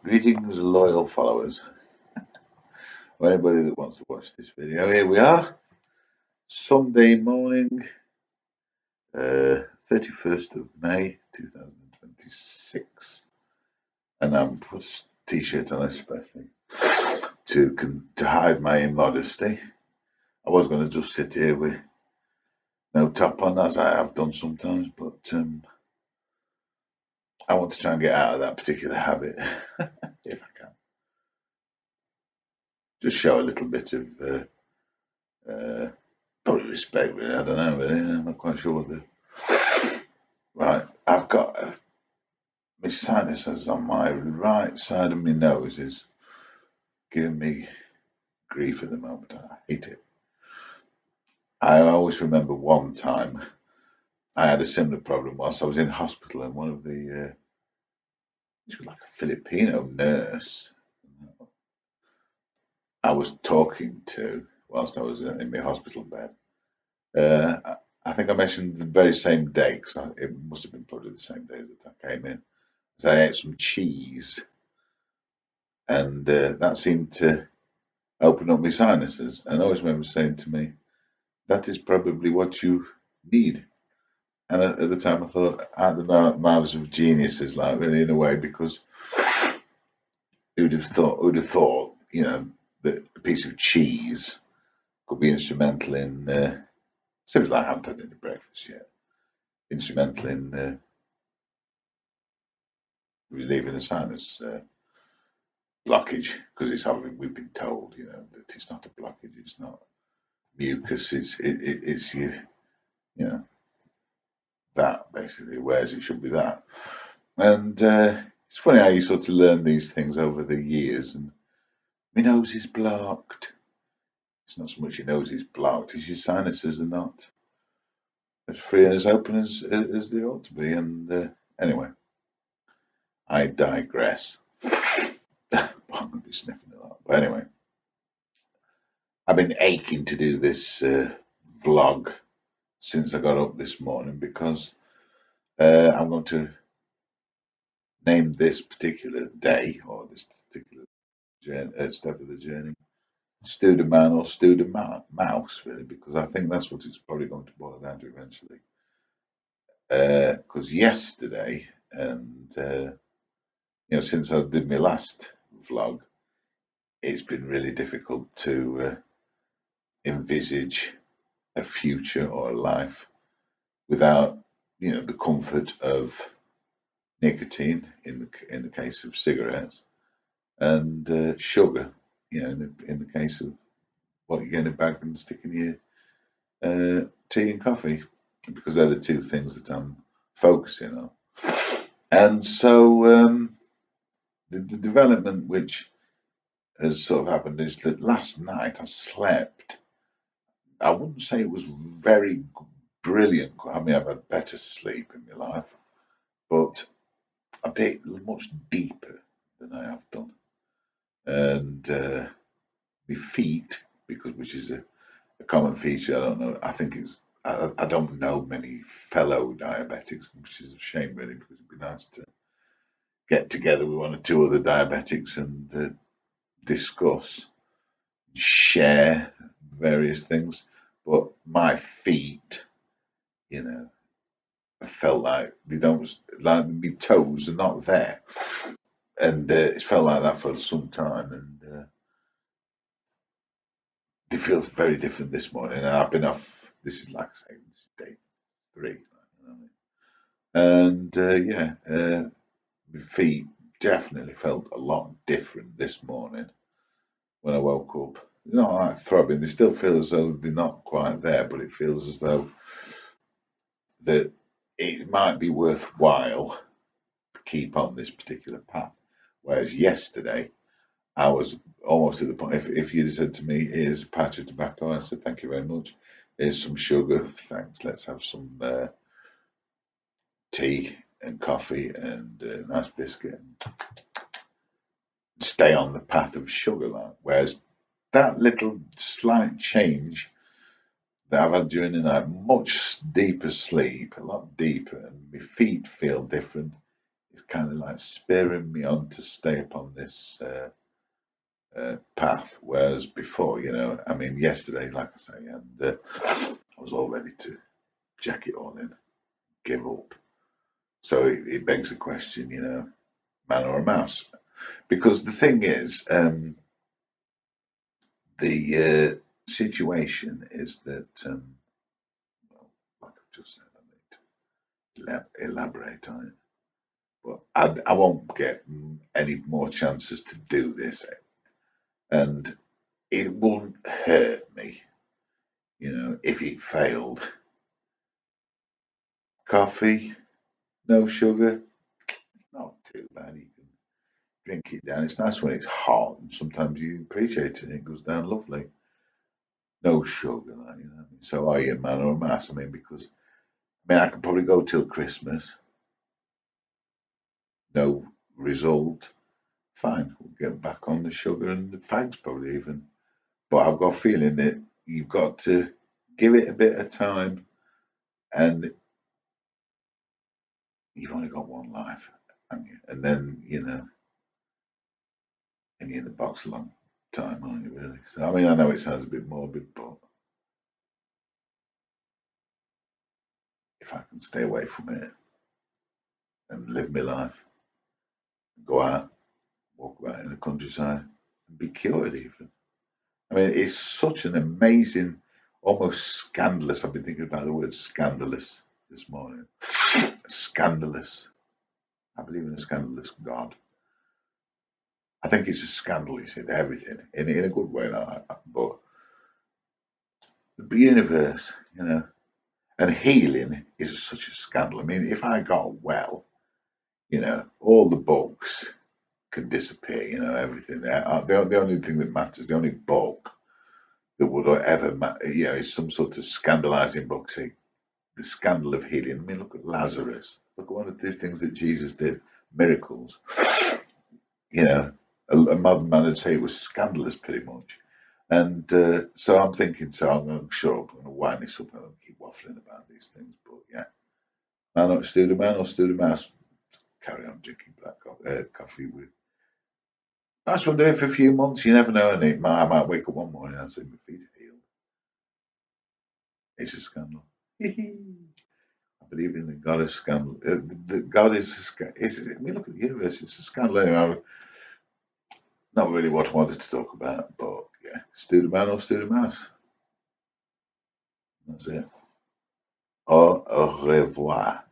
Greetings, loyal followers, or anybody that wants to watch this video. Here we are, Sunday morning, 31st of May 2026. And I'm put a t-shirt on especially to hide my immodesty. I was going to just sit here with no top on, as I have done sometimes, but I want to try and get out of that particular habit if I can. Just show a little bit of probably respect, really. I don't know, really. I'm not quite sure what the. Right, I've got my sinuses on my right side of my nose is giving me grief at the moment. I hate it. I always remember one time I had a similar problem whilst I was in hospital, and one of the she was like a Filipino nurse I was talking to whilst I was in my hospital bed. I think I mentioned the very same day, because it must have been probably the same day that I came in. So I ate some cheese, and that seemed to open up my sinuses. And I always remember saying to me, "That is probably what you need." And at the time, I thought, out the mouths of geniuses, like really in a way, because who'd have thought, that a piece of cheese could be instrumental in. Seems like I haven't had any breakfast yet. Instrumental in relieving a sinus blockage, because we've been told, that it's not a blockage, it's not mucus, it's that basically, whereas it should be that. And it's funny how you sort of learn these things over the years. And my nose is blocked. It's not so much your nose is blocked as your sinuses are not as free and as open as they ought to be. And anyway, I digress. I'm going to be sniffing a lot. But anyway, I've been aching to do this vlog since I got up this morning, because I'm going to name this particular day, or this particular step of the journey, Stu da Man or Stu da Mouse, really, because I think that's what it's probably going to boil down to eventually. Because yesterday, and since I did my last vlog, it's been really difficult to envisage a future or a life without the comfort of nicotine in the case of cigarettes, and sugar, in the case of what you get in a bag and stick in your tea and coffee, because they're the two things that I'm focusing on. And so the development which has sort of happened is that last night I slept. I wouldn't say it was very brilliant. I mean, I've had better sleep in my life, but I did much deeper than I have done. And my feet, which is a common feature, I don't know. I think I don't know many fellow diabetics, which is a shame really, because it'd be nice to get together with one or two other diabetics and discuss, share various things. But my feet, I felt like they don't, like my toes are not there, and it's felt like that for some time, and it feels very different this morning. And I've been off. This is, like I say, this is day 3, you know what I mean? And my feet definitely felt a lot different this morning when I woke up. They're not like throbbing. They still feel as though they're not quite there, but it feels as though that it might be worthwhile to keep on this particular path. Whereas yesterday, I was almost at the point. If you'd said to me, "Here's a patch of tobacco," I said, "Thank you very much. Here's some sugar. Thanks. Let's have some tea and coffee and a nice biscuit. Stay on the path of sugar." Like, whereas that little slight change that I've had during the night, much deeper sleep, a lot deeper, and my feet feel different, is kind of like spurring me on to stay upon this path. Whereas before, I mean, yesterday, like I say, and I was all ready to jack it all in, give up. So it begs the question, man or a mouse? Because the thing is, the situation is that, well, like I've just said, I need to elaborate on it. But I won't get any more chances to do this, and it wouldn't hurt me, if it failed. Coffee, no sugar, it's not too bad. You can drink it down. It's nice when it's hot, and sometimes you appreciate it and it goes down lovely. No sugar, like, you know what I mean? So are you a man or a mouse? I mean, because I could probably go till Christmas, no result. Fine, we'll get back on the sugar and the fags probably even. But I've got a feeling that you've got to give it a bit of time, and you've only got one life, haven't you? And then, and you're in the box a long time, aren't you, really? So, I mean, I know it sounds a bit morbid, but if I can stay away from it and live my life, go out, walk about in the countryside, and be cured even. I mean, it's such an amazing, almost scandalous. I've been thinking about the word scandalous this morning. Scandalous. I believe in a scandalous God. I think it's a scandal, you see, everything in a good way, like that. But the universe, and healing is such a scandal. I mean, if I got well, all the bugs can disappear, everything there. The only thing that matters, the only bug that would ever matter, is some sort of scandalizing bug. See, the scandal of healing. I mean, look at Lazarus. Look at one of the things that Jesus did, miracles. A modern man would say it was scandalous, pretty much. And so I'm thinking, so I'm going to shut up, I'm going to wind this up, and I'll keep waffling about these things. But yeah, man or Stu da Man or Stu da Mouse, carry on drinking black coffee with. I just want to do it for a few months. You never know, and I might wake up one morning and say my feet are healed. It's a scandal. I believe in the God of scandal. The God is. I mean, look at the universe. It's a scandal. Anyway, not really what I wanted to talk about, but yeah, Stu da Man or Stu da Mouse. That's it. Au revoir.